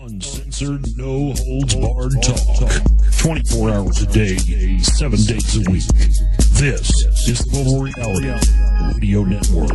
Uncensored, no holds barred talk. 24 hours a day, 7 days a week. This is Global Reality Radio Network.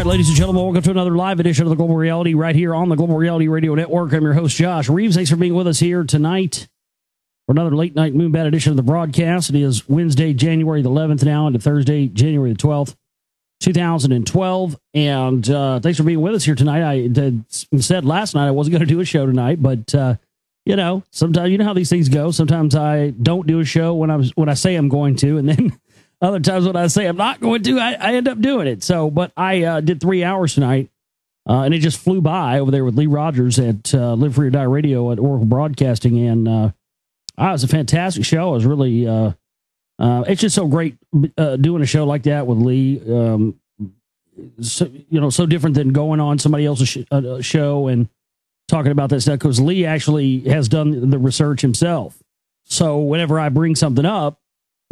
Ladies and gentlemen, welcome to another live edition of the Global Reality right here on the Global Reality Radio Network. I'm your host, Josh Reeves. Thanks for being with us here tonight for another late night Moonbat edition of the broadcast. It is Wednesday, January the 11th now, into Thursday, January the 12th, 2012. And thanks for being with us here tonight. I said last night I wasn't going to do a show tonight, but you know, sometimes you know how these things go. Sometimes I don't do a show when I say I'm going to, and then other times when I say I'm not going to, I end up doing it. So, but I did 3 hours tonight, and it just flew by over there with Lee Rogers at Live Free or Die Radio at Oracle Broadcasting, and it was a fantastic show. I was really, it's just so great doing a show like that with Lee. So different than going on somebody else's show and talking about that stuff, because Lee actually has done the research himself. So whenever I bring something up,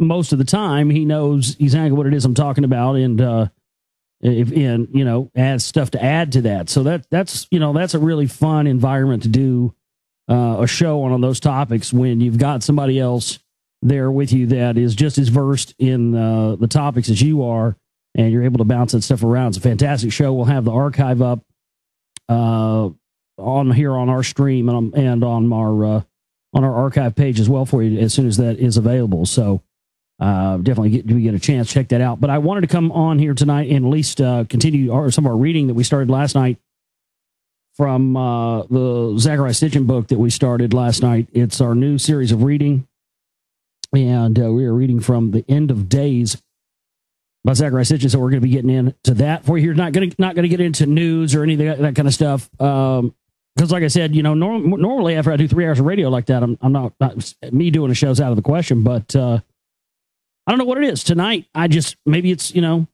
most of the time he knows exactly what it is I'm talking about, and adds stuff to add to that. So that's a really fun environment to do a show on those topics when you've got somebody else there with you that is just as versed in the topics as you are, and you're able to bounce that stuff around. It's a fantastic show. We'll have the archive up on our stream and on our archive page as well for you as soon as that is available. So definitely get a chance, check that out. But I wanted to come on here tonight and at least continue some of our reading that we started last night from the Zachariah Sitchin book that we started last night. It's our new series of reading, and we are reading from The End of Days by Zachariah Sitchin. So we're going to be getting into that for you here. Not going to get into news or anything that kind of stuff. Because like I said, normally after I do 3 hours of radio like that, I'm not me doing a show's out of the question, but I don't know what it is tonight. Maybe it's, new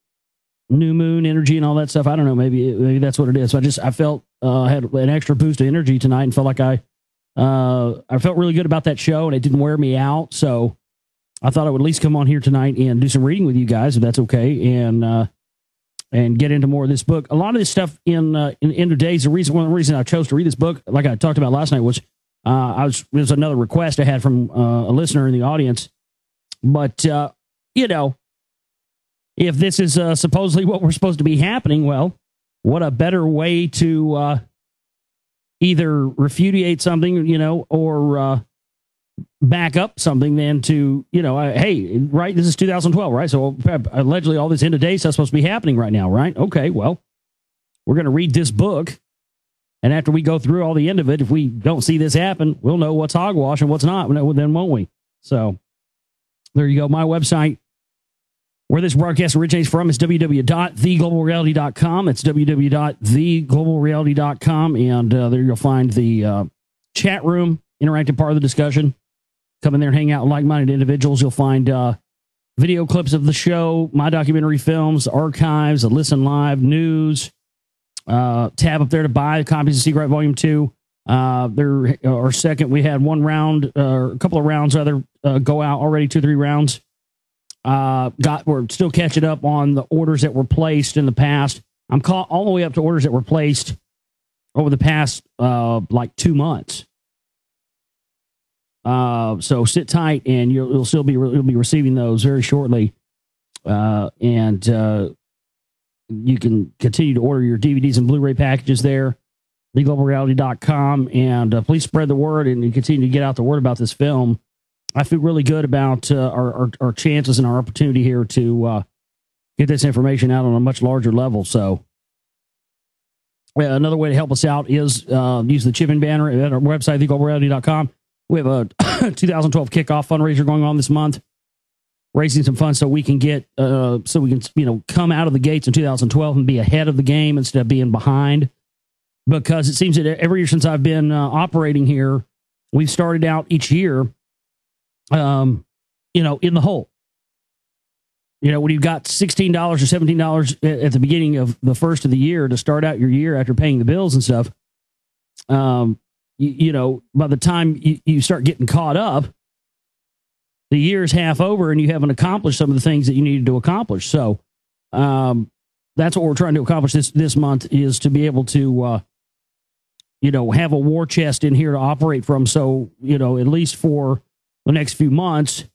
moon energy and all that stuff. I don't know. Maybe that's what it is. So I felt, had an extra boost of energy tonight and felt like I felt really good about that show, and it didn't wear me out. So I thought I would at least come on here tonight and do some reading with you guys, if that's okay. And get into more of this book. A lot of this stuff in End of Days, one of the reasons I chose to read this book, like I talked about last night, was it was another request I had from a listener in the audience. But if this is supposedly what we're supposed to be happening, well, what a better way to either repudiate something, or back up something than to, hey, right, this is 2012, right? So allegedly all this end of day stuff's supposed to be happening right now, right? Okay, well, we're going to read this book, and after we go through all the end of it, if we don't see this happen, we'll know what's hogwash and what's not, then won't we? So there you go. My website, where this broadcast originates from, is www.theglobalreality.com. It's www.theglobalreality.com. And there you'll find the chat room, interactive part of the discussion. Come in there and hang out with like-minded individuals. You'll find video clips of the show, my documentary films, archives, a listen live, news, tab up there to buy copies of Secret Volume 2. There are second, we had one round, a couple of rounds rather, go out already, 2-3 rounds. We're still catching up on the orders that were placed in the past. I'm all the way up to orders that were placed over the past, 2 months. So sit tight, and you'll be receiving those very shortly. And You can continue to order your DVDs and Blu-ray packages there, theglobalreality.com, and please spread the word and continue to get out the word about this film. I feel really good about our chances and our opportunity here to get this information out on a much larger level. So another way to help us out is use the chip-in banner at our website, theglobalreality.com. We have a 2012 kickoff fundraiser going on this month, raising some funds so we can get come out of the gates in 2012 and be ahead of the game instead of being behind. Because it seems that every year since I've been operating here, we've started out each year in the hole. When you've got $16 or $17 at the beginning of the first of the year to start out your year after paying the bills and stuff, by the time you start getting caught up, the year's half over and you haven't accomplished some of the things that you needed to accomplish. So that's what we're trying to accomplish this month, is to be able to have a war chest in here to operate from. So, at least for the next few months,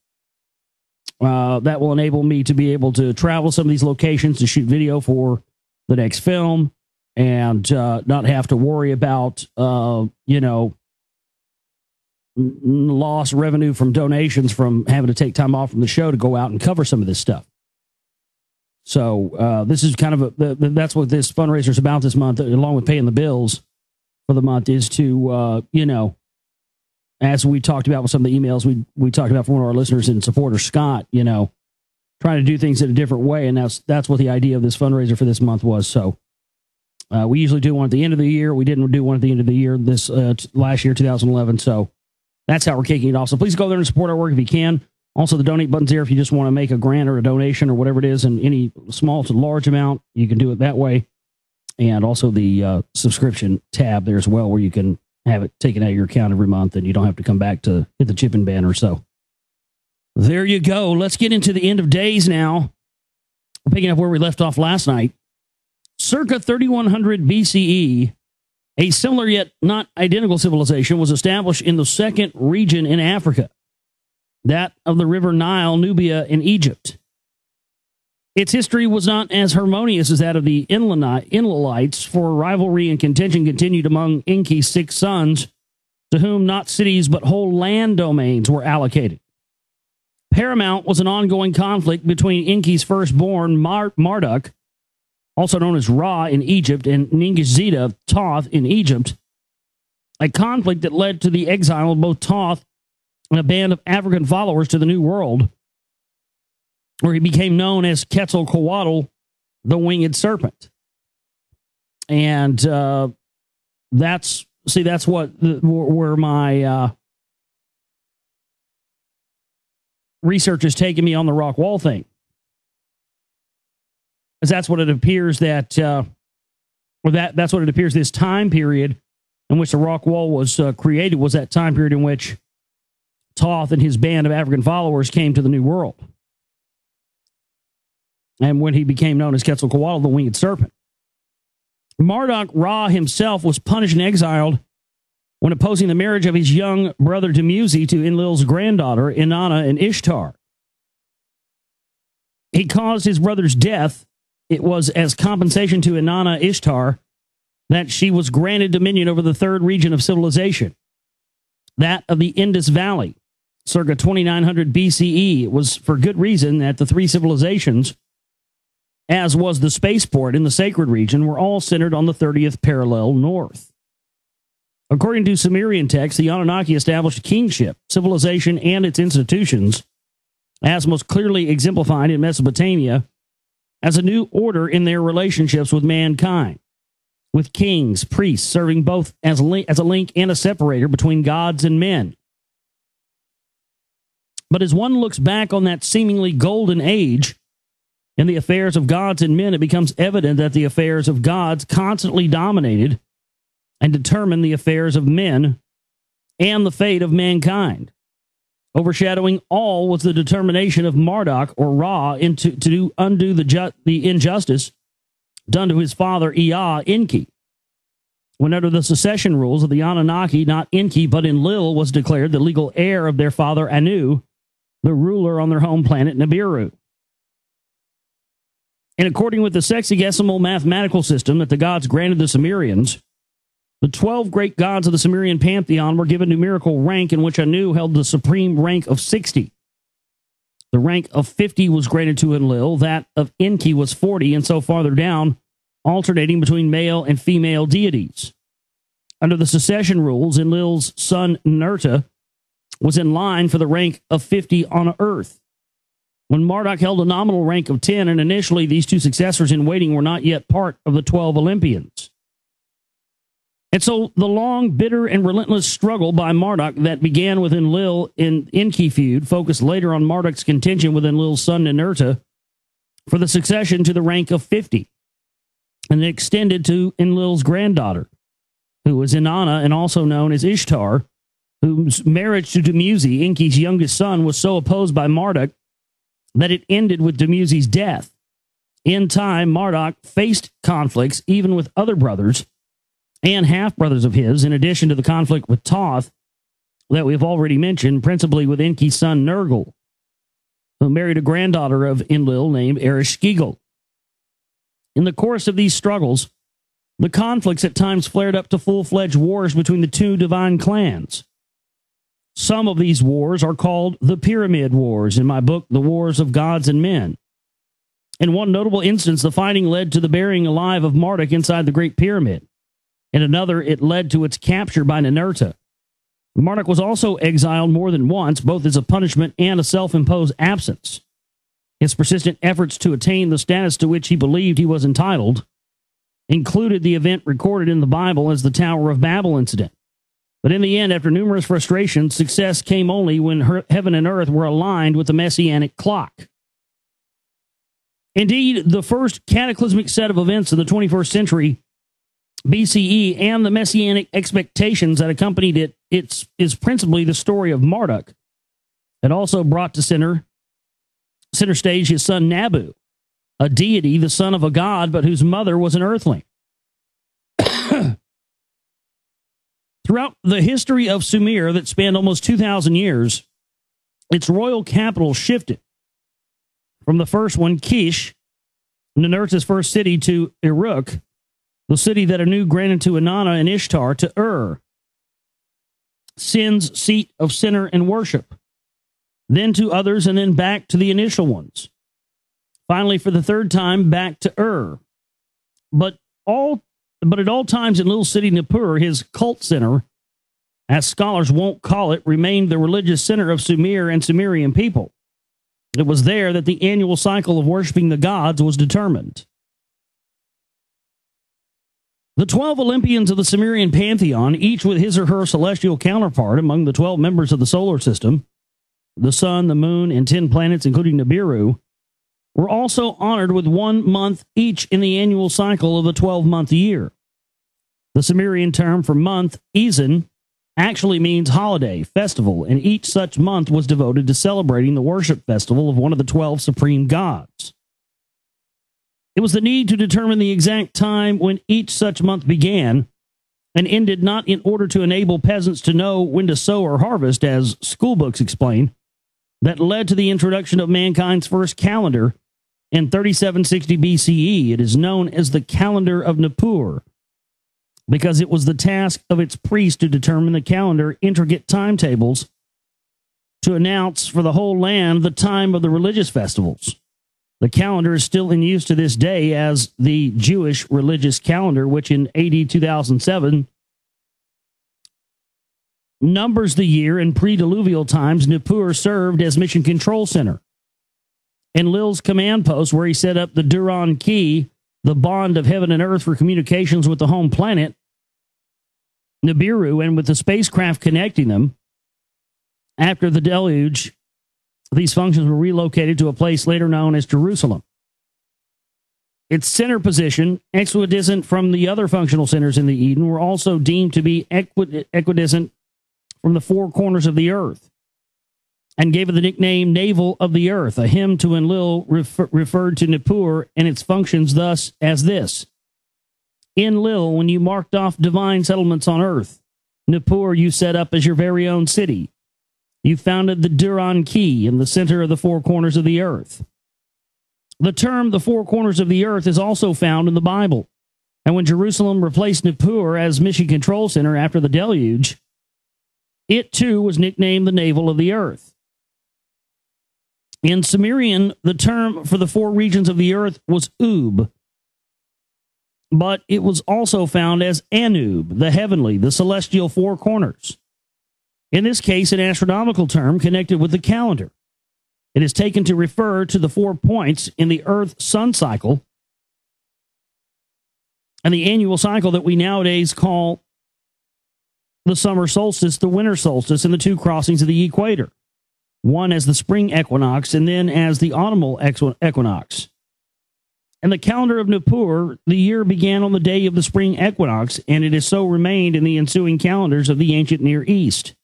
that will enable me to be able to travel some of these locations to shoot video for the next film and not have to worry about, lost revenue from donations from having to take time off from the show to go out and cover some of this stuff. So this is kind of that's what this fundraiser is about this month, along with paying the bills for the month, is to, as we talked about with some of the emails we talked about from one of our listeners and supporters, Scott, trying to do things in a different way. And that's what the idea of this fundraiser for this month was. So we usually do one at the end of the year. We didn't do one at the end of the year this last year, 2011. So that's how we're kicking it off. So please go there and support our work if you can. Also, the donate button's there if you just want to make a grant or a donation or whatever it is, and any small to large amount, you can do it that way. And also the subscription tab there as well, where you can have it taken out of your account every month and you don't have to come back to hit the chip-in banner. So there you go. Let's get into the end of days now. We're picking up where we left off last night. Circa 3100 BCE, a similar yet not identical civilization was established in the second region in Africa, that of the River Nile, Nubia, and Egypt. Its history was not as harmonious as that of the Inlalites, for rivalry and contention continued among Enki's 6 sons, to whom not cities but whole land domains were allocated. Paramount was an ongoing conflict between Enki's firstborn, Marduk, also known as Ra in Egypt, and Ningishzida, Thoth in Egypt, a conflict that led to the exile of both Thoth and a band of African followers to the New World, where he became known as Quetzalcoatl, the winged serpent. And that's where my research has taken me on the rock wall thing. Because that's what it appears that's what it appears this time period in which the rock wall was created was that time period in which Thoth and his band of African followers came to the New World. And when he became known as Quetzalcoatl, the winged serpent. Marduk Ra himself was punished and exiled when opposing the marriage of his young brother Dumuzi to Enlil's granddaughter, Inanna and Ishtar. He caused his brother's death. It was as compensation to Inanna Ishtar that she was granted dominion over the third region of civilization, that of the Indus Valley, circa 2900 BCE. It was for good reason that the 3 civilizations, as was the spaceport in the sacred region, were all centered on the 30th parallel north. According to Sumerian texts, the Anunnaki established kingship, civilization, and its institutions, as most clearly exemplified in Mesopotamia, as a new order in their relationships with mankind, with kings, priests, serving both as a link and a separator between gods and men. But as one looks back on that seemingly golden age in the affairs of gods and men, it becomes evident that the affairs of gods constantly dominated and determined the affairs of men and the fate of mankind. Overshadowing all was the determination of Marduk or Ra to undo the injustice done to his father Ea, Enki. When under the succession rules of the Anunnaki, not Enki but Enlil was declared the legal heir of their father Anu, the ruler on their home planet Nibiru. And according with the sexagesimal mathematical system that the gods granted the Sumerians, the 12 great gods of the Sumerian pantheon were given numerical rank, in which Anu held the supreme rank of 60. The rank of 50 was granted to Enlil, that of Enki was 40, and so farther down, alternating between male and female deities. Under the succession rules, Enlil's son Nerta was in line for the rank of 50 on Earth, when Marduk held a nominal rank of 10, and initially these two successors in waiting were not yet part of the 12 Olympians. And so the long, bitter, and relentless struggle by Marduk that began with Enlil in Enki feud focused later on Marduk's contention with Enlil's son Ninurta for the succession to the rank of 50, and it extended to Enlil's granddaughter, who was Inanna and also known as Ishtar, whose marriage to Dumuzi, Enki's youngest son, was so opposed by Marduk that it ended with Dumuzi's death. In time, Marduk faced conflicts even with other brothers and half-brothers of his, in addition to the conflict with Thoth that we've already mentioned, principally with Enki's son Nergal, who married a granddaughter of Enlil named Ereshkigal. In the course of these struggles, the conflicts at times flared up to full-fledged wars between the two divine clans. Some of these wars are called the Pyramid Wars in my book, The Wars of Gods and Men. In one notable instance, the fighting led to the burying alive of Marduk inside the Great Pyramid. In another, it led to its capture by Ninurta. Marduk was also exiled more than once, both as a punishment and a self-imposed absence. His persistent efforts to attain the status to which he believed he was entitled included the event recorded in the Bible as the Tower of Babel incident. But in the end, after numerous frustrations, success came only when heaven and earth were aligned with the messianic clock. Indeed, the first cataclysmic set of events of the 21st century BCE and the messianic expectations that accompanied it is principally the story of Marduk. It also brought to center stage his son Nabu, a deity, the son of a god, but whose mother was an earthling. Throughout the history of Sumer that spanned almost 2,000 years, its royal capital shifted from the first one, Kish, Ninurta's first city, to Uruk, the city that Anu granted to Inanna and Ishtar, to Ur, Sin's seat of sinner and worship, then to others, and then back to the initial ones. Finally, for the third time, back to Ur. But at all times in Little City Nippur, his cult center, as scholars won't call it, remained the religious center of Sumer and Sumerian people. It was there that the annual cycle of worshiping the gods was determined. The 12 Olympians of the Sumerian pantheon, each with his or her celestial counterpart among the 12 members of the solar system, the sun, the moon, and 10 planets, including Nibiru, were also honored with 1 month each in the annual cycle of the 12-month year. The Sumerian term for month, Ezin, actually means holiday, festival, and each such month was devoted to celebrating the worship festival of one of the 12 supreme gods. It was the need to determine the exact time when each such month began and ended, not in order to enable peasants to know when to sow or harvest, as schoolbooks explain, that led to the introduction of mankind's first calendar in 3760 BCE. It is known as the calendar of Nippur, because it was the task of its priests to determine the calendar intricate timetables to announce for the whole land the time of the religious festivals. The calendar is still in use to this day as the Jewish religious calendar, which in AD 2007 numbers the year. In pre-diluvial times, Nippur served as mission control center. Enlil's command post, where he set up the Duran Key, the bond of heaven and earth for communications with the home planet, Nibiru, and with the spacecraft connecting them. After the deluge, these functions were relocated to a place later known as Jerusalem. Its center position, equidistant from the other functional centers in the Eden, were also deemed to be equidistant from the four corners of the earth, and gave it the nickname Navel of the Earth. A hymn to Enlil referred to Nippur and its functions thus as this: Enlil, when you marked off divine settlements on earth, Nippur you set up as your very own city. You founded the Duran Key in the center of the four corners of the earth. The term the four corners of the earth is also found in the Bible. And when Jerusalem replaced Nippur as mission control center after the deluge, it too was nicknamed the navel of the earth. In Sumerian, the term for the four regions of the earth was Ub, but it was also found as Anub, the heavenly, the celestial four corners. In this case, an astronomical term connected with the calendar. It is taken to refer to the 4 points in the Earth-Sun cycle and the annual cycle that we nowadays call the summer solstice, the winter solstice, and the two crossings of the equator. One as the spring equinox and then as the autumnal equinox. In the calendar of Nippur, the year began on the day of the spring equinox, and it has so remained in the ensuing calendars of the ancient Near East.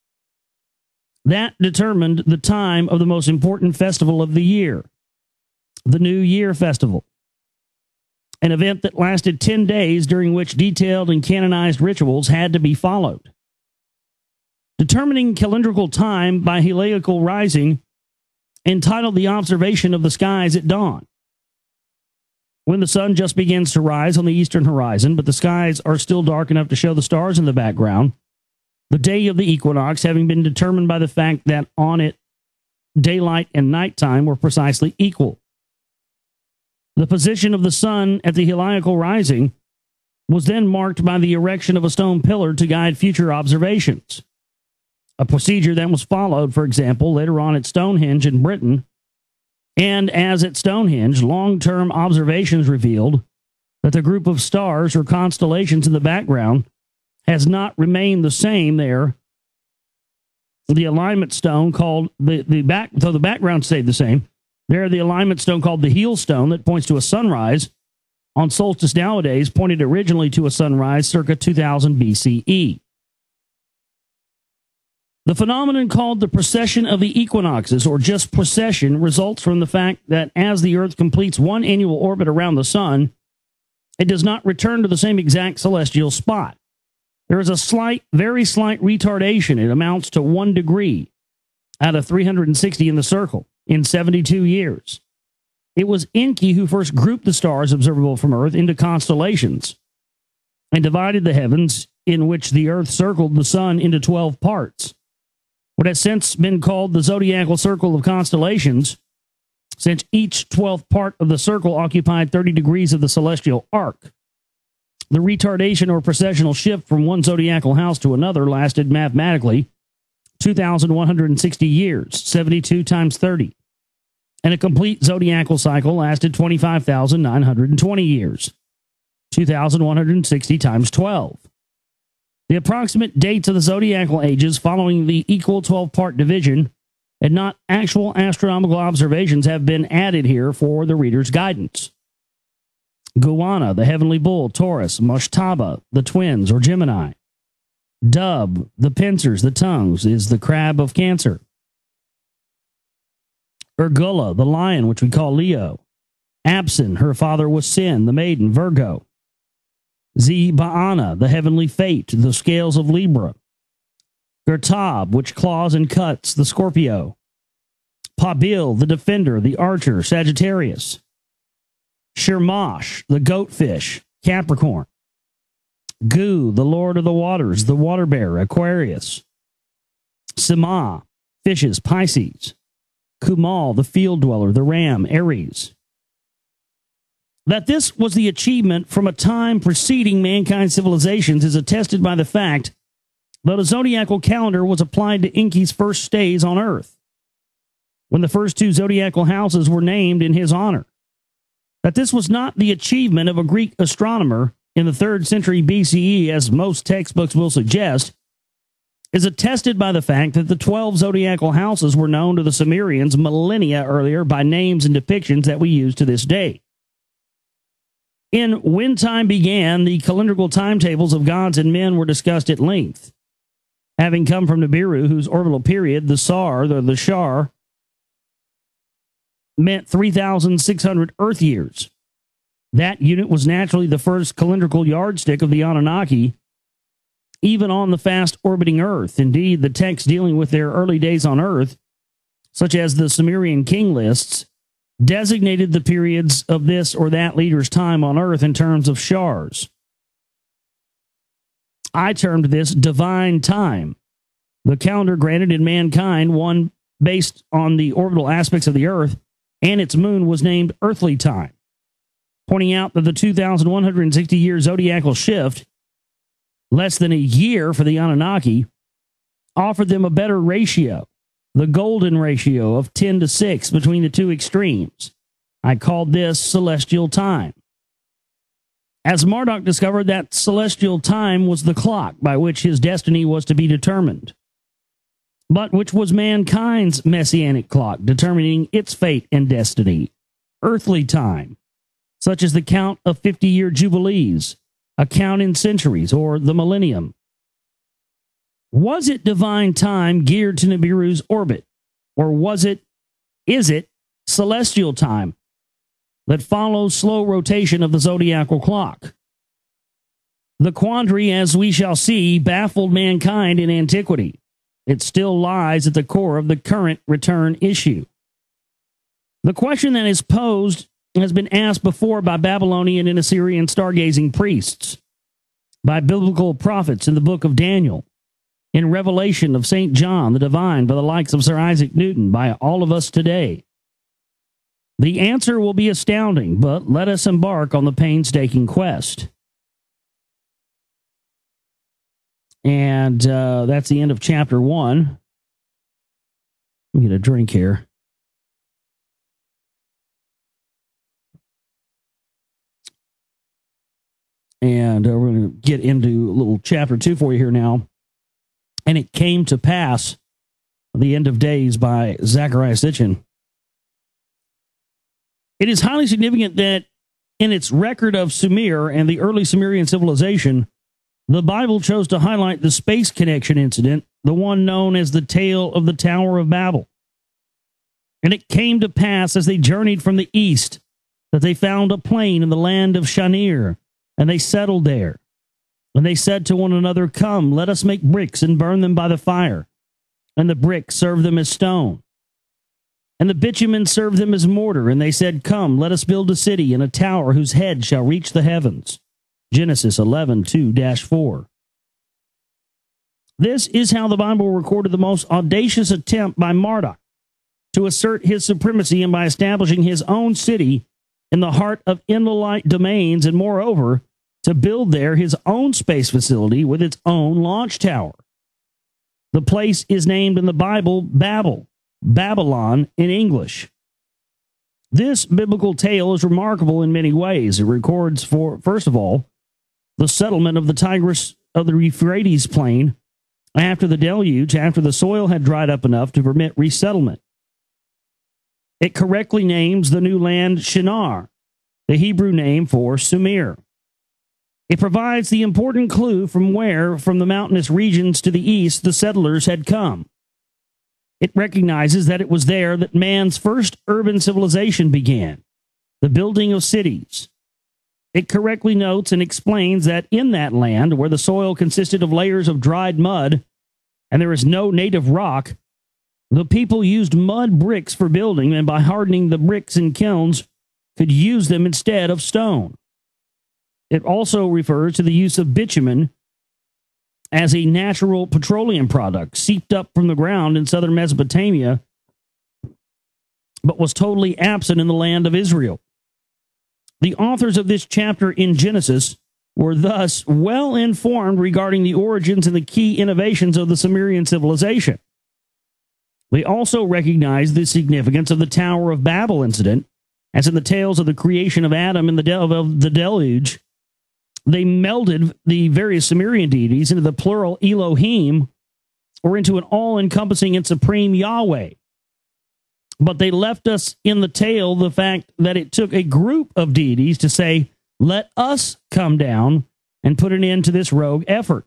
That determined the time of the most important festival of the year, the New Year Festival, an event that lasted 10 days during which detailed and canonized rituals had to be followed. Determining calendrical time by heliacal rising entitled the observation of the skies at dawn. When the sun just begins to rise on the eastern horizon, but the skies are still dark enough to show the stars in the background, the day of the equinox having been determined by the fact that on it daylight and nighttime were precisely equal. The position of the sun at the heliacal rising was then marked by the erection of a stone pillar to guide future observations. A procedure that was followed, for example, later on at Stonehenge in Britain. And as at Stonehenge, long-term observations revealed that the group of stars or constellations in the background has not remained the same there. The alignment stone called so the background stayed the same. There, the alignment stone called the heel stone that points to a sunrise on solstice nowadays pointed originally to a sunrise circa 2000 BCE. The phenomenon called the precession of the equinoxes, or just precession, results from the fact that as the Earth completes one annual orbit around the sun, it does not return to the same exact celestial spot. There is a slight, very slight retardation. It amounts to 1 degree out of 360 in the circle in 72 years. It was Enki who first grouped the stars observable from Earth into constellations and divided the heavens in which the Earth circled the sun into 12 parts. What has since been called the zodiacal circle of constellations, since each 12th part of the circle occupied 30 degrees of the celestial arc. The retardation or precessional shift from one zodiacal house to another lasted mathematically 2,160 years, 72 times 30. And a complete zodiacal cycle lasted 25,920 years, 2,160 times 12. The approximate dates of the zodiacal ages following the equal 12-part division and not actual astronomical observations have been added here for the reader's guidance. Guana, the heavenly bull, Taurus; Mashtaba, the twins, or Gemini; Dub, the pincers, the tongues, is the crab of Cancer; Urgula, the lion, which we call Leo; Absin, her father was Sin, the maiden, Virgo; Ziba'ana, the heavenly fate, the scales of Libra; Gertab, which claws and cuts, the Scorpio; Pabil, the defender, the archer, Sagittarius; Shirmash, the goatfish, Capricorn; Gu, the lord of the waters, the water bearer, Aquarius; Sima, fishes, Pisces; Kumal, the field dweller, the ram, Aries. That this was the achievement from a time preceding mankind's civilizations is attested by the fact that a zodiacal calendar was applied to Enki's first stays on Earth, when the first 2 zodiacal houses were named in his honor. That this was not the achievement of a Greek astronomer in the 3rd century BCE, as most textbooks will suggest, is attested by the fact that the 12 zodiacal houses were known to the Sumerians millennia earlier by names and depictions that we use to this day. In When Time Began, the calendrical timetables of gods and men were discussed at length. Having come from Nibiru, whose orbital period, the Shar, meant 3,600 Earth years. That unit was naturally the first calendrical yardstick of the Anunnaki, even on the fast-orbiting Earth. Indeed, the texts dealing with their early days on Earth, such as the Sumerian king lists, designated the periods of this or that leader's time on earth in terms of shars. I termed this divine time. The calendar granted in mankind, one based on the orbital aspects of the earth and its moon, was named earthly time, pointing out that the 2,160-year zodiacal shift, less than a year for the Anunnaki, offered them a better ratio, the golden ratio of 10:6 between the two extremes. I called this celestial time. As Marduk discovered, that celestial time was the clock by which his destiny was to be determined, but which was mankind's messianic clock, determining its fate and destiny, earthly time, such as the count of 50-year jubilees, a count in centuries, or the millennium. Was it divine time geared to Nibiru's orbit, or is it celestial time that follows slow rotation of the zodiacal clock? The quandary, as we shall see, baffled mankind in antiquity. It still lies at the core of the current return issue. The question that is posed has been asked before by Babylonian and Assyrian stargazing priests, by biblical prophets in the book of Daniel, in Revelation of St. John the Divine, by the likes of Sir Isaac Newton, by all of us today. The answer will be astounding, but let us embark on the painstaking quest. And that's the end of chapter 1. Let me get a drink here. And we're going to get into a little chapter 2 for you here now. And it came to pass, the end of days, by Zechariah Sitchin. It is highly significant that in its record of Sumer and the early Sumerian civilization, the Bible chose to highlight the space connection incident, the one known as the tale of the Tower of Babel. And it came to pass as they journeyed from the east that they found a plain in the land of Shanir, and they settled there. And they said to one another, "Come, let us make bricks and burn them by the fire." And the bricks served them as stone, and the bitumen served them as mortar. And they said, "Come, let us build a city and a tower whose head shall reach the heavens." Genesis 11:2-4. This is how the Bible recorded the most audacious attempt by Marduk to assert his supremacy, and by establishing his own city in the heart of Indolite domains, and moreover, to build there his own space facility with its own launch tower. The place is named in the Bible Babel, Babylon in English. This biblical tale is remarkable in many ways. It records, first of all, the settlement of the Tigris of the Euphrates plain after the deluge, after the soil had dried up enough to permit resettlement. It correctly names the new land Shinar, the Hebrew name for Sumer. It provides the important clue from where, from the mountainous regions to the east, the settlers had come. It recognizes that it was there that man's first urban civilization began, the building of cities. It correctly notes and explains that in that land, where the soil consisted of layers of dried mud and there is no native rock, the people used mud bricks for building, and by hardening the bricks in kilns, could use them instead of stone. It also refers to the use of bitumen as a natural petroleum product seeped up from the ground in southern Mesopotamia, but was totally absent in the land of Israel. The authors of this chapter in Genesis were thus well informed regarding the origins and the key innovations of the Sumerian civilization. They also recognized the significance of the Tower of Babel incident, as in the tales of the creation of Adam and the deluge. They melded the various Sumerian deities into the plural Elohim, or into an all-encompassing and supreme Yahweh. But they left us in the tale the fact that it took a group of deities to say, "Let us come down and put an end to this rogue effort."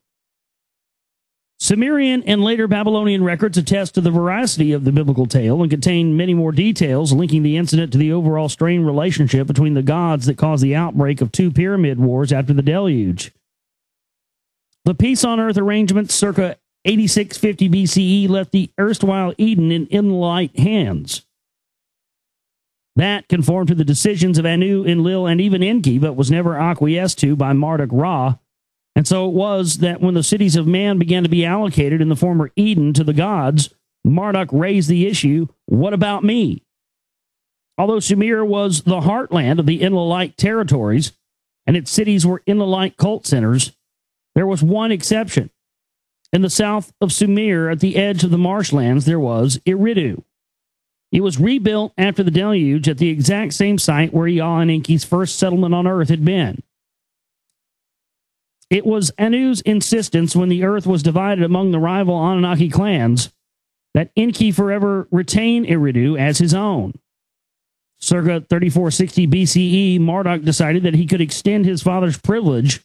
Sumerian and later Babylonian records attest to the veracity of the biblical tale and contain many more details linking the incident to the overall strained relationship between the gods that caused the outbreak of 2 pyramid wars after the deluge. The peace on earth arrangements circa 8650 BCE left the erstwhile Eden in Indolite hands. That conformed to the decisions of Anu, Enlil, and even Enki, but was never acquiesced to by Marduk Ra. And so it was that when the cities of man began to be allocated in the former Eden to the gods, Marduk raised the issue, what about me? Although Sumer was the heartland of the Enlilite territories, and its cities were Enlilite cult centers, there was one exception. In the south of Sumer, at the edge of the marshlands, there was Eridu. It was rebuilt after the deluge at the exact same site where Ea and Enki's first settlement on Earth had been. It was Anu's insistence when the Earth was divided among the rival Anunnaki clans that Enki forever retain Eridu as his own. Circa 3460 BCE, Marduk decided that he could extend his father's privilege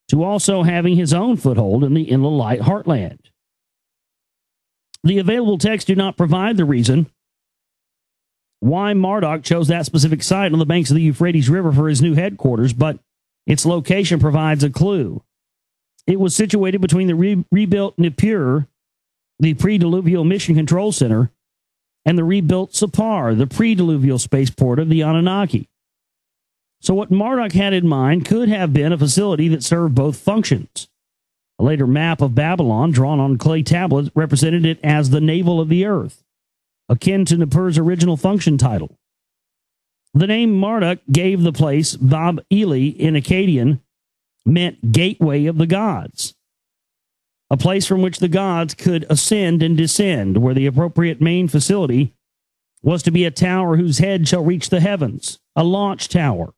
to also having his own foothold in the Enlilite heartland. The available texts do not provide the reason why Marduk chose that specific site on the banks of the Euphrates River for his new headquarters, but its location provides a clue. It was situated between the rebuilt Nippur, the pre-diluvial mission control center, and the rebuilt Sapar, the pre-diluvial spaceport of the Anunnaki. So what Marduk had in mind could have been a facility that served both functions. A later map of Babylon, drawn on clay tablets, represented it as the navel of the earth, akin to Nippur's original function title. The name Marduk gave the place Bab Eli in Akkadian meant gateway of the gods, a place from which the gods could ascend and descend, where the appropriate main facility was to be a tower whose head shall reach the heavens, a launch tower.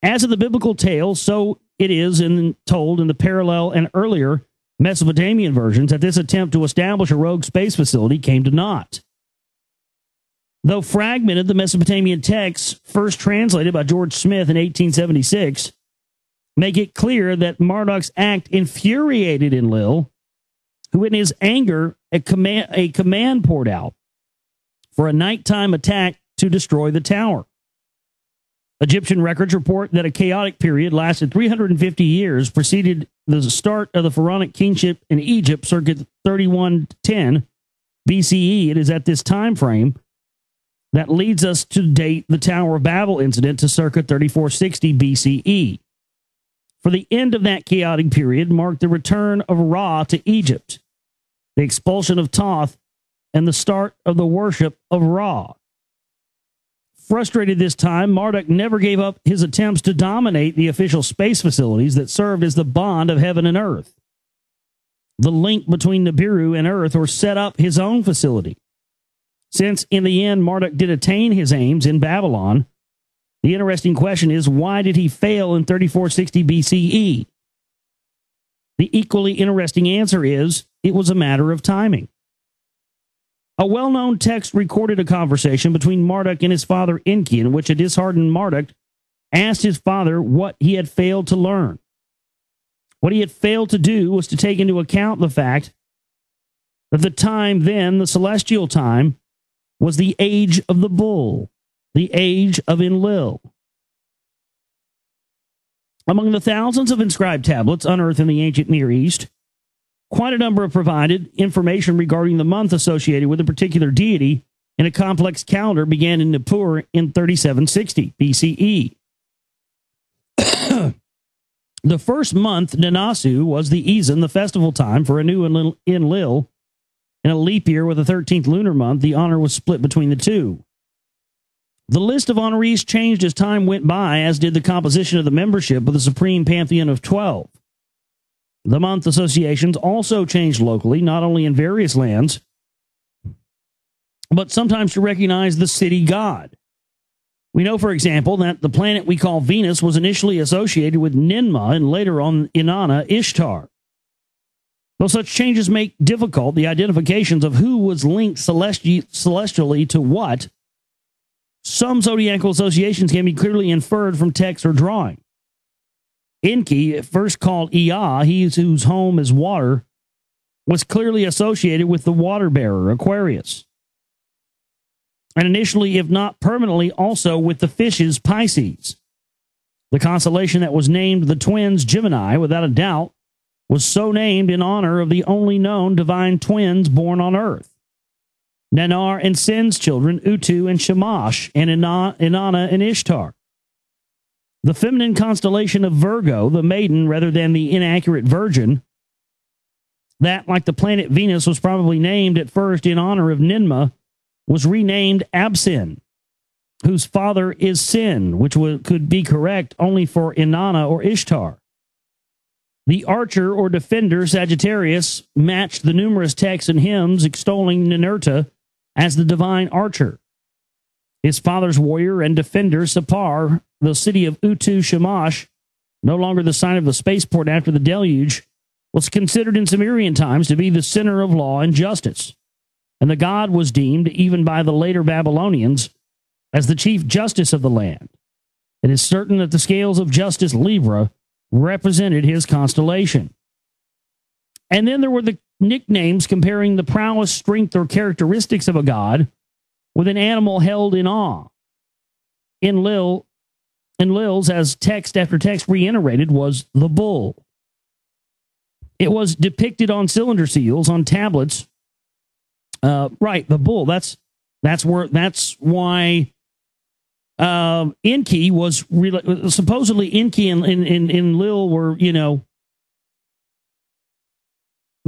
As in the biblical tale, so it is told in the parallel and earlier Mesopotamian versions that this attempt to establish a rogue space facility came to naught. Though fragmented, the Mesopotamian texts, first translated by George Smith in 1876, make it clear that Marduk's act infuriated Enlil, who in his anger a command poured out for a nighttime attack to destroy the tower. Egyptian records report that a chaotic period lasted 350 years, preceded the start of the pharaonic kingship in Egypt, circa 3110 BCE. It is at this time frame that leads us to date the Tower of Babel incident to circa 3460 BCE. For the end of that chaotic period marked the return of Ra to Egypt, the expulsion of Thoth, and the start of the worship of Ra. Frustrated this time, Marduk never gave up his attempts to dominate the official space facilities that served as the bond of heaven and earth. The link between Nibiru and Earth, or set up his own facility. Since in the end Marduk did attain his aims in Babylon, the interesting question is, why did he fail in 3460 BCE? The equally interesting answer is, it was a matter of timing. A well-known text recorded a conversation between Marduk and his father Enki, in which a disheartened Marduk asked his father what he had failed to learn. What he had failed to do was to take into account the fact that the time then, the celestial time, was the age of the bull, the age of Enlil. Among the thousands of inscribed tablets unearthed in the ancient Near East, quite a number have provided information regarding the month associated with a particular deity in a complex calendar began in Nippur in 3760 BCE. The first month, Nanasu, was the Ezan, the festival time for Anu and Enlil. In a leap year with the 13th lunar month, the honor was split between the two. The list of honorees changed as time went by, as did the composition of the membership of the Supreme Pantheon of 12. The month associations also changed locally, not only in various lands, but sometimes to recognize the city god. We know, for example, that the planet we call Venus was initially associated with Ninmah and later on Inanna Ishtar. Though such changes make difficult the identifications of who was linked celestially to what, some zodiacal associations can be clearly inferred from text or drawing. Enki, first called Ea, he whose home is water, was clearly associated with the water bearer, Aquarius. And initially, if not permanently, also with the fishes, Pisces. The constellation that was named the twins Gemini, without a doubt, was so named in honor of the only known divine twins born on Earth. Nannar and Sin's children, Utu and Shamash, and Inanna and Ishtar. The feminine constellation of Virgo, the maiden rather than the inaccurate virgin, that, like the planet Venus, was probably named at first in honor of Ninmah, was renamed Absin, whose father is Sin, which could be correct only for Inanna or Ishtar. The archer or defender, Sagittarius, matched the numerous texts and hymns extolling Ninurta as the divine archer. His father's warrior and defender, Sapar, the city of Utu Shamash, no longer the sign of the spaceport after the deluge, was considered in Sumerian times to be the center of law and justice. And the god was deemed, even by the later Babylonians, as the chief justice of the land. It is certain that the scales of justice Libra represented his constellation. And then there were the nicknames comparing the prowess, strength, or characteristics of a god with an animal held in awe. Enlil's, as text after text reiterated, was the bull. It was depicted on cylinder seals, on tablets. Right, the bull. That's why Enki was supposedly Enki and Enlil were, you know,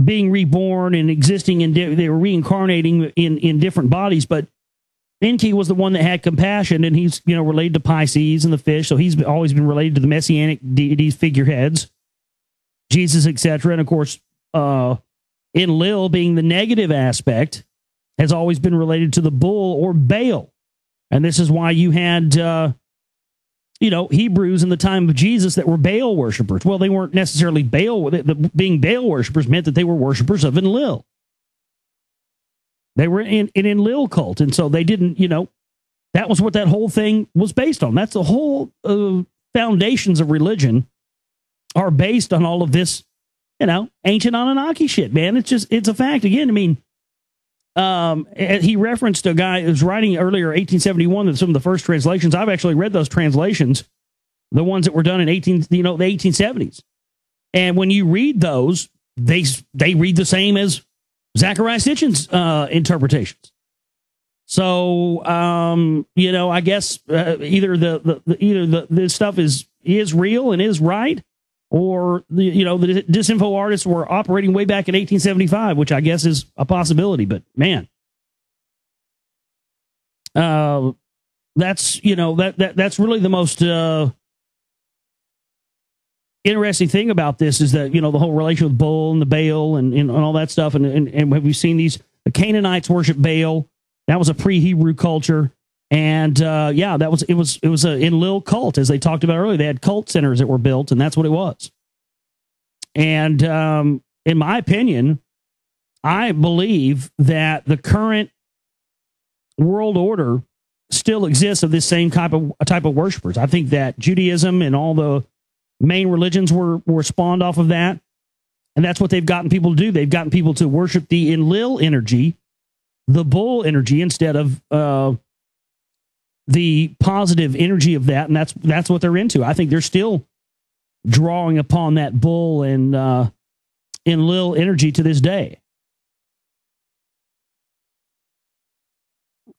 being reborn and existing they were reincarnating in different bodies, but Enki was the one that had compassion, and he's, you know, related to Pisces and the fish, so he's always been related to the messianic deities figureheads, Jesus, etc. And of course, Enlil, being the negative aspect, has always been related to the bull or Baal. And this is why you had, you know, Hebrews in the time of Jesus that were Baal worshipers. Well, they weren't necessarily Baal. Being Baal worshipers meant that they were worshipers of Enlil. They were in an Enlil cult. And so they didn't, you know, that was what that whole thing was based on. That's the whole foundations of religion are based on all of this, you know, ancient Anunnaki shit, man. It's a fact. Again, I mean, he referenced a guy who was writing earlier, 1871, some of the first translations. I've actually read those translations, the ones that were done in the 1870s. And when you read those, they read the same as Zechariah Sitchin's interpretations. So, you know, I guess either this stuff is real and is right, or the disinfo artists were operating way back in 1875, which I guess is a possibility. But man, that's, you know, that's really the most interesting thing about this is that, you know, the whole relation with Bull and the Baal and all that stuff. And have we seen these? The Canaanites worship Baal. That was a pre-Hebrew culture. And yeah, it was an Enlil cult, as they talked about earlier. They had cult centers that were built, and that's what it was. And in my opinion, I believe that the current world order still exists of this same type of worshipers. I think that Judaism and all the main religions were spawned off of that, and that's what they've gotten people to do. They've gotten people to worship the Enlil energy, the bull energy, instead of the positive energy of that, and that's what they're into. I think they're still drawing upon that bull and Enlil energy to this day.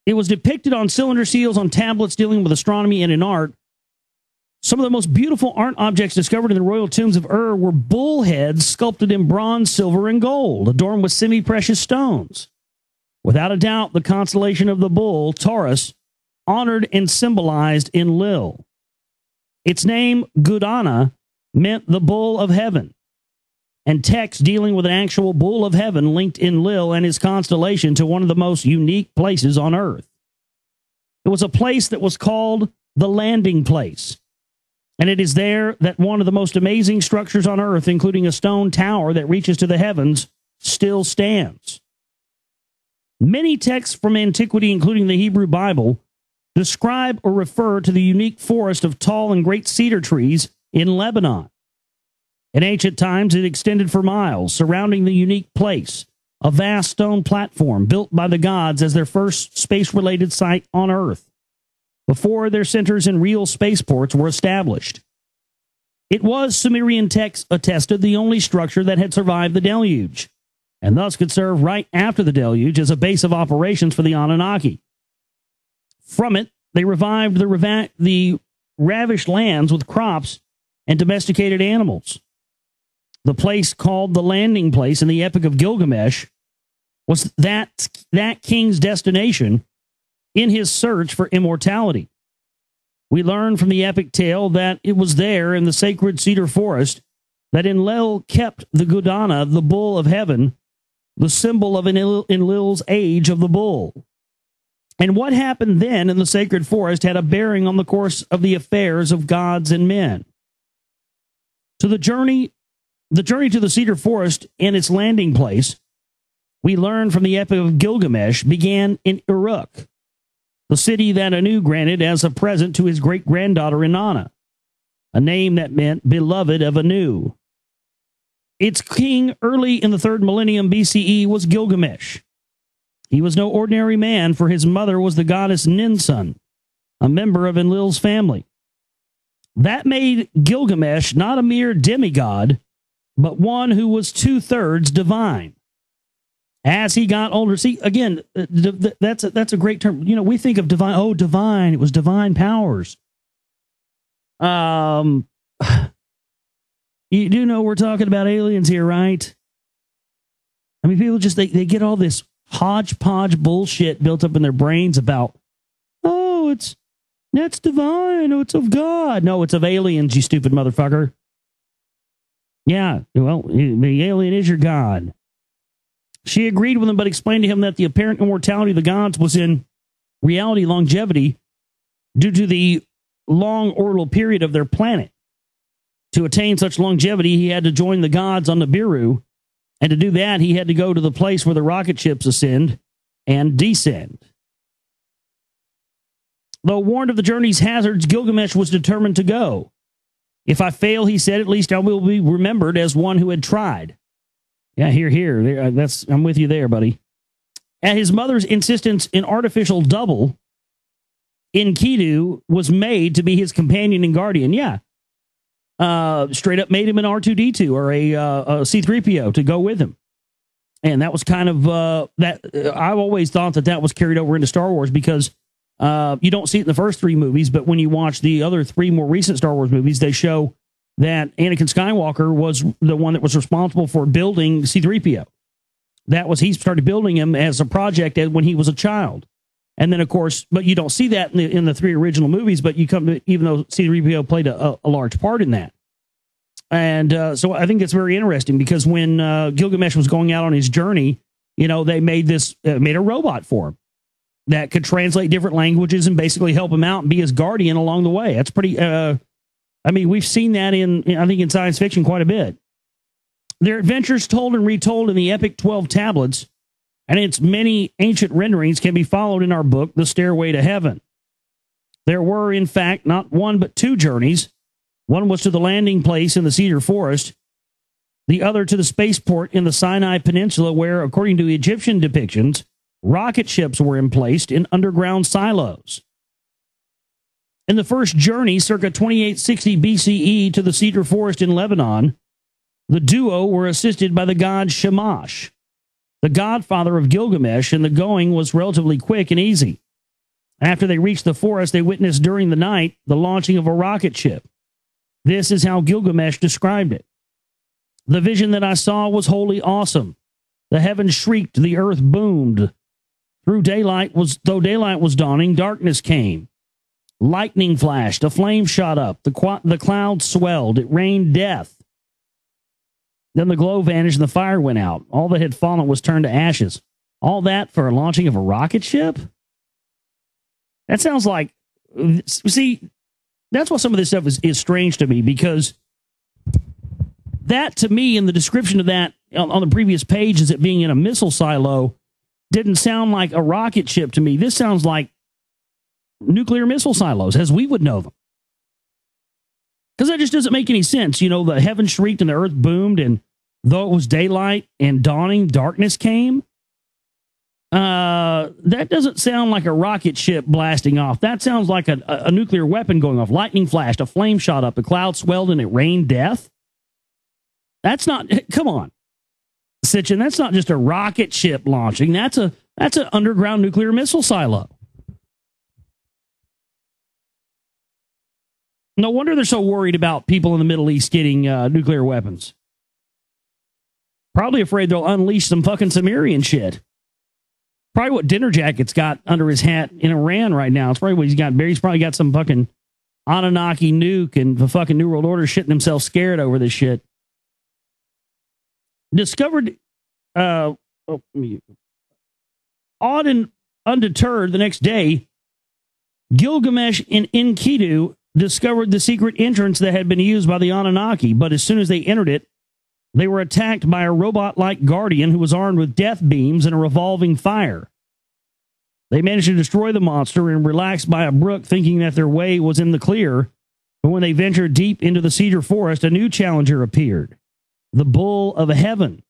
It was depicted on cylinder seals, on tablets dealing with astronomy and in art. Some of the most beautiful art objects discovered in the royal tombs of Ur were bull heads sculpted in bronze, silver, and gold, adorned with semi-precious stones. Without a doubt, the constellation of the bull, Taurus, honored and symbolized Enlil. Its name, Gudana, meant the bull of heaven, and texts dealing with an actual bull of heaven linked Enlil and his constellation to one of the most unique places on Earth. It was a place that was called the landing place, and it is there that one of the most amazing structures on Earth, including a stone tower that reaches to the heavens, still stands. Many texts from antiquity, including the Hebrew Bible, describe or refer to the unique forest of tall and great cedar trees in Lebanon. In ancient times, it extended for miles, surrounding the unique place, a vast stone platform built by the gods as their first space-related site on Earth, before their centers and real spaceports were established. It was, Sumerian texts attested, the only structure that had survived the deluge, and thus could serve right after the deluge as a base of operations for the Anunnaki. From it, they revived the ravished lands with crops and domesticated animals. The place called the landing place in the Epic of Gilgamesh was that king's destination in his search for immortality. We learn from the epic tale that it was there in the sacred cedar forest that Enlil kept the Gudana, the bull of heaven, the symbol of Enlil's age of the bull. And what happened then in the sacred forest had a bearing on the course of the affairs of gods and men. To the journey to the cedar forest and its landing place, we learn from the Epic of Gilgamesh, began in Uruk, the city that Anu granted as a present to his great-granddaughter Inanna, a name that meant beloved of Anu. Its king early in the 3rd millennium BCE was Gilgamesh. He was no ordinary man, for his mother was the goddess Ninsun, a member of Enlil's family. That made Gilgamesh not a mere demigod, but one who was 2/3 divine. As he got older, see, again, that's a great term. You know, we think of divine, oh, divine, it was divine powers. You do know we're talking about aliens here, right? I mean, people just, they get all this hodgepodge bullshit built up in their brains about, oh, that's divine, oh, it's of God. No, it's of aliens, you stupid motherfucker. Yeah, well, the alien is your God. She agreed with him, but explained to him that the apparent immortality of the gods was in reality longevity due to the long orbital period of their planet. To attain such longevity, he had to join the gods on Nibiru, and to do that, he had to go to the place where the rocket ships ascend and descend. Though warned of the journey's hazards, Gilgamesh was determined to go. If I fail, he said, at least I will be remembered as one who had tried. Yeah, here. I'm with you there, buddy. At his mother's insistence, an artificial double, Enkidu, was made to be his companion and guardian. Yeah. Straight up made him an R2-D2 or a C-3PO to go with him. And that was kind of, I've always thought that was carried over into Star Wars because you don't see it in the first 3 movies, but when you watch the other 3 more recent Star Wars movies, they show that Anakin Skywalker was the one that was responsible for building C-3PO. He started building him as a project when he was a child. And then, of course, but you don't see that in the 3 original movies, but you come to, even though C-3PO played a large part in that. And so I think it's very interesting because when Gilgamesh was going out on his journey, you know, they made a robot for him that could translate different languages and basically help him out and be his guardian along the way. That's pretty, I mean, we've seen that I think in science fiction quite a bit. Their adventures told and retold in the epic 12 tablets and its many ancient renderings can be followed in our book, The Stairway to Heaven. There were, in fact, not 1 but 2 journeys. One was to the landing place in the Cedar Forest, the other to the spaceport in the Sinai Peninsula, where, according to Egyptian depictions, rocket ships were emplaced in underground silos. In the first journey, circa 2860 BCE, to the Cedar Forest in Lebanon, the duo were assisted by the god Shamash, the godfather of Gilgamesh, and the going was relatively quick and easy. After they reached the forest, they witnessed during the night the launching of a rocket ship. This is how Gilgamesh described it. The vision that I saw was wholly awesome. The heavens shrieked, the earth boomed. Though daylight was dawning, darkness came. Lightning flashed, a flame shot up, the clouds swelled, it rained death. Then the glow vanished and the fire went out. All that had fallen was turned to ashes. All that for a launching of a rocket ship? That sounds like, see, that's why some of this stuff is strange to me, because that, to me, in the description of that on the previous page, as it being in a missile silo, didn't sound like a rocket ship to me. This sounds like nuclear missile silos, as we would know them. Because that just doesn't make any sense. You know, the heavens shrieked and the earth boomed, and though it was daylight and dawning, darkness came. That doesn't sound like a rocket ship blasting off. That sounds like a nuclear weapon going off. Lightning flashed, a flame shot up, the clouds swelled, and it rained death. That's not, come on. Sitchin, that's not just a rocket ship launching. That's an underground nuclear missile silo. No wonder they're so worried about people in the Middle East getting nuclear weapons. Probably afraid they'll unleash some fucking Sumerian shit. Probably what Dinner Jacket's got under his hat in Iran right now. It's probably what he's got. He's probably got some fucking Anunnaki nuke and the fucking New World Order shitting himself scared over this shit. Discovered, odd and undeterred the next day, Gilgamesh and Enkidu discovered the secret entrance that had been used by the Anunnaki, but as soon as they entered it, they were attacked by a robot-like guardian who was armed with death beams and a revolving fire. They managed to destroy the monster and relaxed by a brook, thinking that their way was in the clear. But when they ventured deep into the cedar forest, a new challenger appeared, the Bull of Heaven.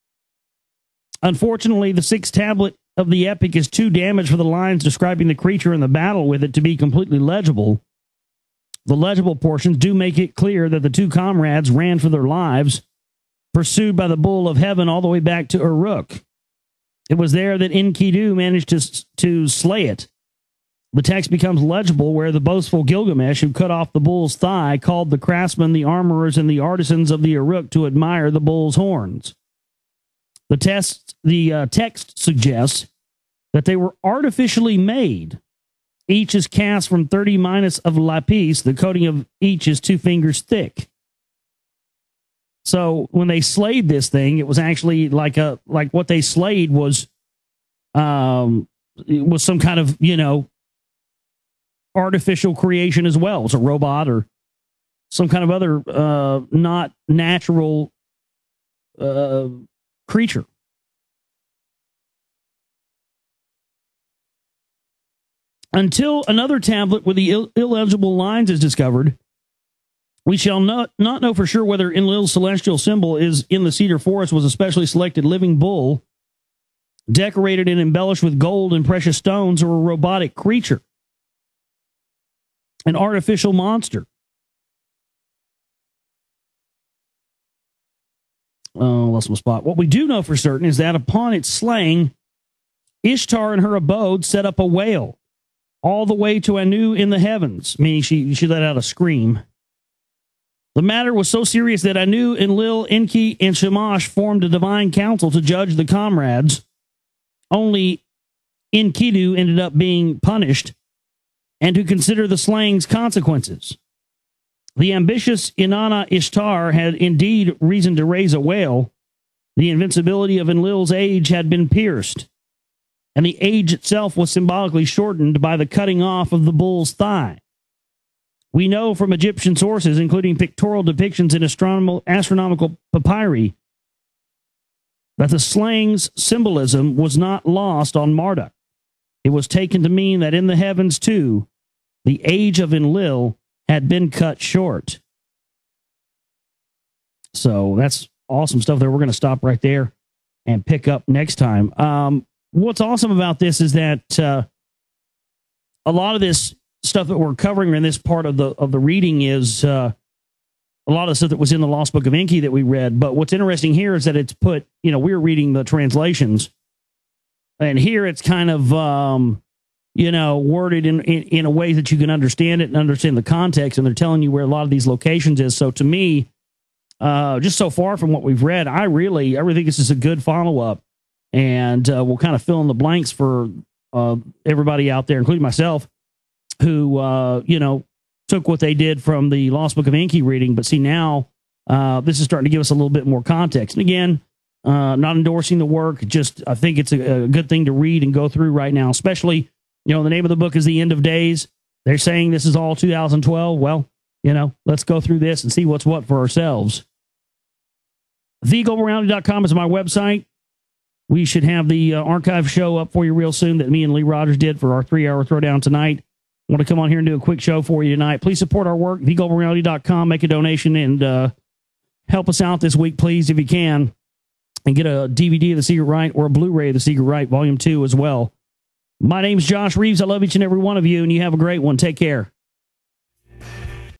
Unfortunately, the sixth tablet of the epic is too damaged for the lines describing the creature and the battle with it to be completely legible. The legible portions do make it clear that the two comrades ran for their lives, pursued by the Bull of Heaven all the way back to Uruk. It was there that Enkidu managed to slay it. The text becomes legible where the boastful Gilgamesh, who cut off the bull's thigh, called the craftsmen, the armorers, and the artisans of the Uruk to admire the bull's horns. The text suggests that they were artificially made. Each is cast from 30 minus of lapis. The coating of each is 2 fingers thick. So when they slayed this thing, it was actually like what they slayed was some kind of, artificial creation as well. It's a robot or some kind of other not natural creature. Until another tablet with the illegible lines is discovered, we shall not know for sure whether Enlil's celestial symbol is in the cedar forest was a specially selected living bull, decorated and embellished with gold and precious stones, or a robotic creature, an artificial monster. Oh, lost my spot. What we do know for certain is that upon its slaying, Ishtar in her abode set up a wail all the way to Anu in the heavens, meaning she let out a scream. The matter was so serious that Anu, Enlil, Enki, and Shamash formed a divine council to judge the comrades. Only Enkidu ended up being punished and to consider the slaying's consequences. The ambitious Inanna Ishtar had indeed reason to raise a wail. The invincibility of Enlil's age had been pierced, and the age itself was symbolically shortened by the cutting off of the bull's thigh. We know from Egyptian sources, including pictorial depictions in astronomical papyri, that the slaying's symbolism was not lost on Marduk. It was taken to mean that in the heavens, too, the age of Enlil had been cut short. So that's awesome stuff there. We're going to stop right there and pick up next time. What's awesome about this is that a lot of this stuff that we're covering in this part of the reading is a lot of the stuff that was in the Lost Book of Enki that we read. But what's interesting here is that it's put, we're reading the translations, and here it's kind of, worded in a way that you can understand it and understand the context, and they're telling you where a lot of these locations is. So to me, just so far from what we've read, I really think this is a good follow-up, and we'll kind of fill in the blanks for everybody out there, including myself, who, took what they did from the Lost Book of Enki reading. But see, now this is starting to give us a little bit more context. And again, not endorsing the work, just I think it's a good thing to read and go through right now, especially, the name of the book is The End of Days. They're saying this is all 2012. Well, let's go through this and see what's what for ourselves. TheGlobalReality.com is my website. We should have the archive show up for you real soon that me and Lee Rogers did for our 3-hour throwdown tonight. I want to come on here and do a quick show for you tonight. Please support our work, TheGlobalReality.com. Make a donation and help us out this week, please, if you can. And get a DVD of The Secret Right or a Blu-ray of The Secret Right, Volume 2 as well. My name's Josh Reeves. I love each and every one of you, and you have a great one. Take care.